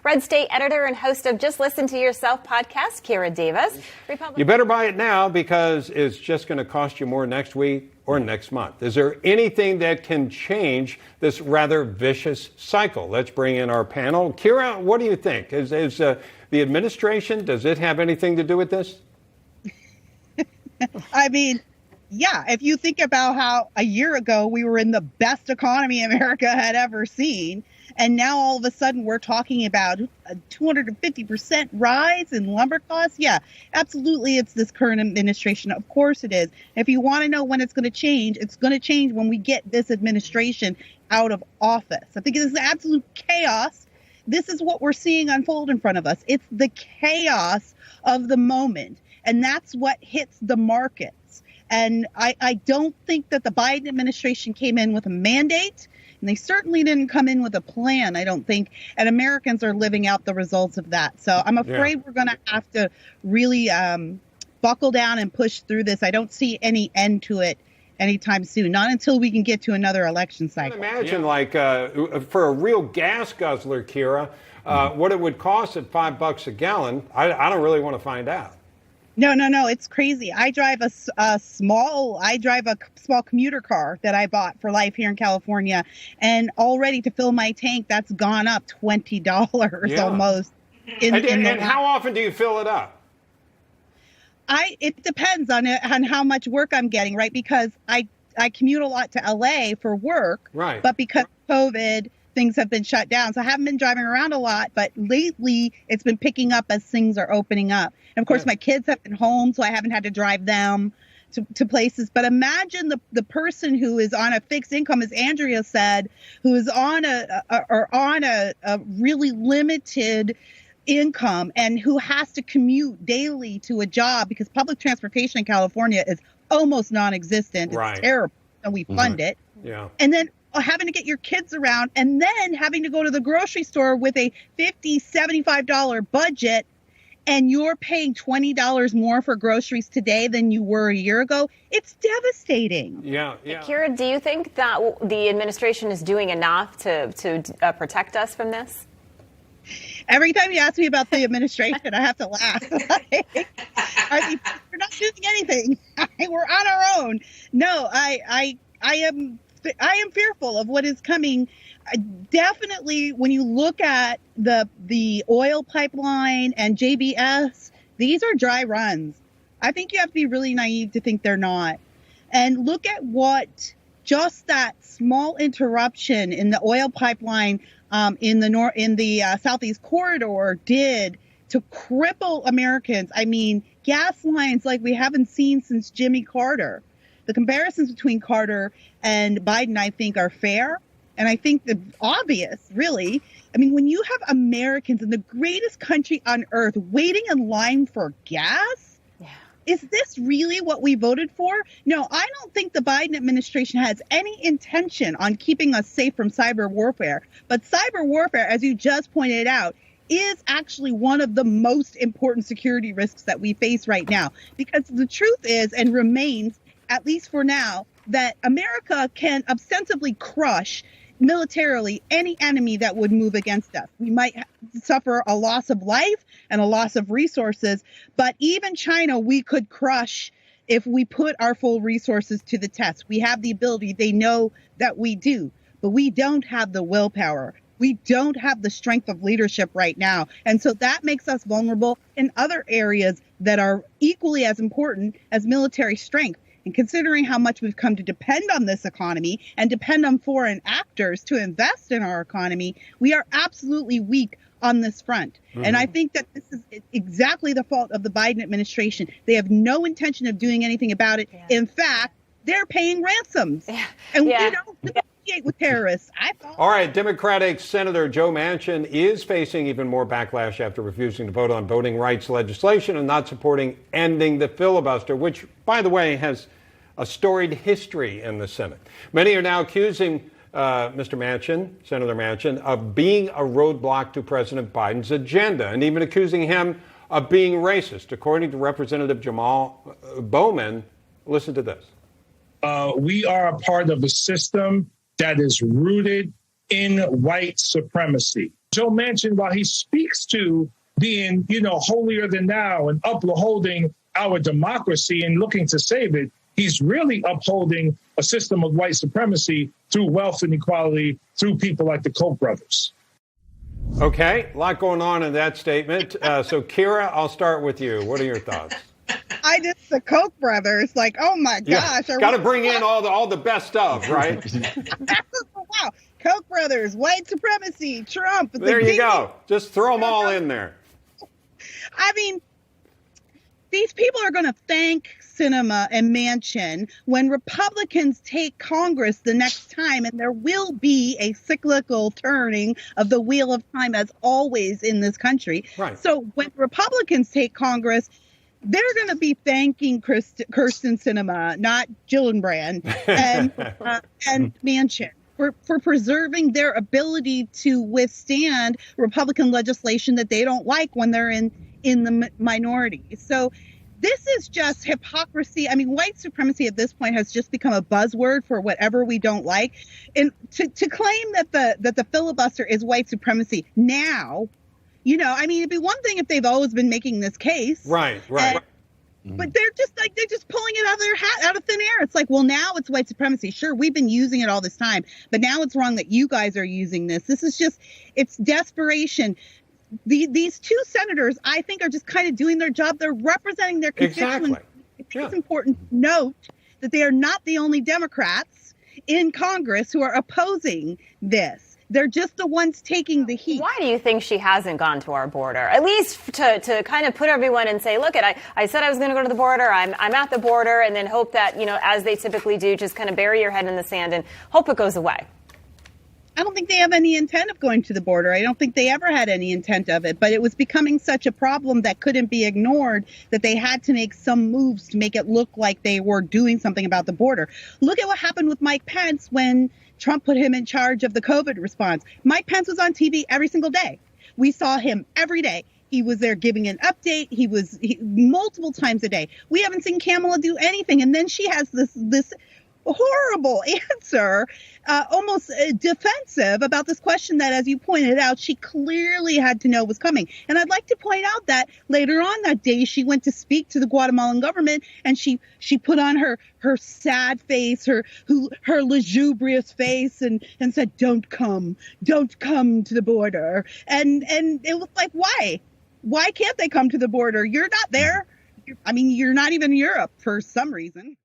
Red State editor and host of Just Listen to Yourself podcast, Kira Davis. You better buy it now because it's just going to cost you more next week or next month. Is there anything that can change this rather vicious cycle? Let's bring in our panel. Kira, what do you think? Is the administration, does it have anything to do with this? I mean, yeah, if you think about how a year ago we were in the best economy America had ever seen, and now all of a sudden we're talking about a 250% rise in lumber costs. Yeah, absolutely. It's this current administration. Of course it is. If you want to know when it's going to change, it's going to change when we get this administration out of office. I think it is absolute chaos. This is what we're seeing unfold in front of us. It's the chaos of the moment. And that's what hits the markets. And I don't think that the Biden administration came in with a mandate. And they certainly didn't come in with a plan, I don't think. And Americans are living out the results of that. So I'm afraid we're going to have to really buckle down and push through this. I don't see any end to it anytime soon, not until we can get to another election cycle. Imagine like for a real gas guzzler, Kira, what it would cost at $5 a gallon. I don't really want to find out. No, it's crazy. I drive a small commuter car that I bought for life here in California, and already to fill my tank, that's gone up $20 almost. And how often do you fill it up? It depends on how much work I'm getting, right? Because I commute a lot to LA for work, right? But because of COVID, things have been shut down. So I haven't been driving around a lot, but lately it's been picking up as things are opening up. And of course, my kids have been home, so I haven't had to drive them to places. But imagine the person who is on a fixed income, as Andrea said, who is on a really limited income and who has to commute daily to a job because public transportation in California is almost non-existent. It's terrible, and we fund it. Yeah. And then having to get your kids around and then having to go to the grocery store with a $50, $75 budget, and you're paying $20 more for groceries today than you were a year ago. It's devastating. Yeah. Kira, do you think that the administration is doing enough to protect us from this? Every time you ask me about the administration, I have to laugh. I mean, we're not doing anything. We're on our own. No, I am fearful of what is coming. Definitely, when you look at the oil pipeline and JBS, these are dry runs. I think you have to be really naive to think they're not. And look at what just that small interruption in the oil pipeline in the Southeast Corridor did to cripple Americans. I mean, gas lines like we haven't seen since Jimmy Carter. The comparisons between Carter and Biden, I think, are fair. And I think the obvious, really. I mean, when you have Americans in the greatest country on earth waiting in line for gas, is this really what we voted for? No, I don't think the Biden administration has any intention on keeping us safe from cyber warfare. But cyber warfare, as you just pointed out, is actually one of the most important security risks that we face right now. Because the truth is and remains, at least for now, that America can ostensibly crush militarily any enemy that would move against us. We might suffer a loss of life and a loss of resources, but even China we could crush if we put our full resources to the test. We have the ability. They know that we do, but we don't have the willpower. We don't have the strength of leadership right now. And so that makes us vulnerable in other areas that are equally as important as military strength. And considering how much we've come to depend on this economy and depend on foreign actors to invest in our economy, we are absolutely weak on this front. Mm-hmm. And I think that this is exactly the fault of the Biden administration. They have no intention of doing anything about it. Yeah. In fact, they're paying ransoms. Yeah. And we don't negotiate with terrorists. All right, Democratic Senator Joe Manchin is facing even more backlash after refusing to vote on voting rights legislation and not supporting ending the filibuster, which, by the way, has a storied history in the Senate. Many are now accusing Mr. Manchin, Senator Manchin, of being a roadblock to President Biden's agenda and even accusing him of being racist. According to Representative Jamal Bowman, listen to this. We are a part of a system that is rooted in white supremacy. Joe Manchin, while he speaks to being, holier than thou and upholding our democracy and looking to save it, he's really upholding a system of white supremacy through wealth inequality, through people like the Koch brothers. Okay, a lot going on in that statement. So, Kira, I'll start with you. What are your thoughts? The Koch brothers, oh my gosh. Got to bring in all the best stuff, right? Wow. Koch brothers, white supremacy, Trump. There you go. Just throw them all in there. I mean, these people are going to thank Sinema and Manchin when Republicans take Congress the next time, and there will be a cyclical turning of the wheel of time, as always in this country. Right. So when Republicans take Congress, they're going to be thanking Kirsten Sinema, not Gillibrand, and Manchin for preserving their ability to withstand Republican legislation that they don't like when they're in the minority. So this is just hypocrisy. I mean, white supremacy at this point has just become a buzzword for whatever we don't like. And to claim that the filibuster is white supremacy now, it'd be one thing if they've always been making this case. Right. But they're just pulling it out of their hat, out of thin air. It's like, well, now it's white supremacy. Sure, we've been using it all this time, but now it's wrong that you guys are using this. This is it's desperation. These two senators, I think, are just kind of doing their job. They're representing their constituents. Exactly. I think it's important to note that they are not the only Democrats in Congress who are opposing this. They're just the ones taking the heat. Why do you think she hasn't gone to our border? At least to kind of put everyone and say, look, I said I was going to go to the border. I'm at the border, and then hope that, as they typically do, just kind of bury your head in the sand and hope it goes away. I don't think they have any intent of going to the border. I don't think they ever had any intent of it, but it was becoming such a problem that couldn't be ignored that they had to make some moves to make it look like they were doing something about the border. Look at what happened with Mike Pence when Trump put him in charge of the COVID response. Mike Pence was on TV every single day. We saw him every day. He was there giving an update. He was multiple times a day. We haven't seen Kamala do anything. And then she has this horrible answer, almost defensive about this question that, as you pointed out, she clearly had to know was coming. And I'd like to point out that later on that day, she went to speak to the Guatemalan government, and she put on her sad face, her lugubrious face, and said, don't come to the border. And it was like, why can't they come to the border? You're not there. I mean, you're not even in Europe for some reason.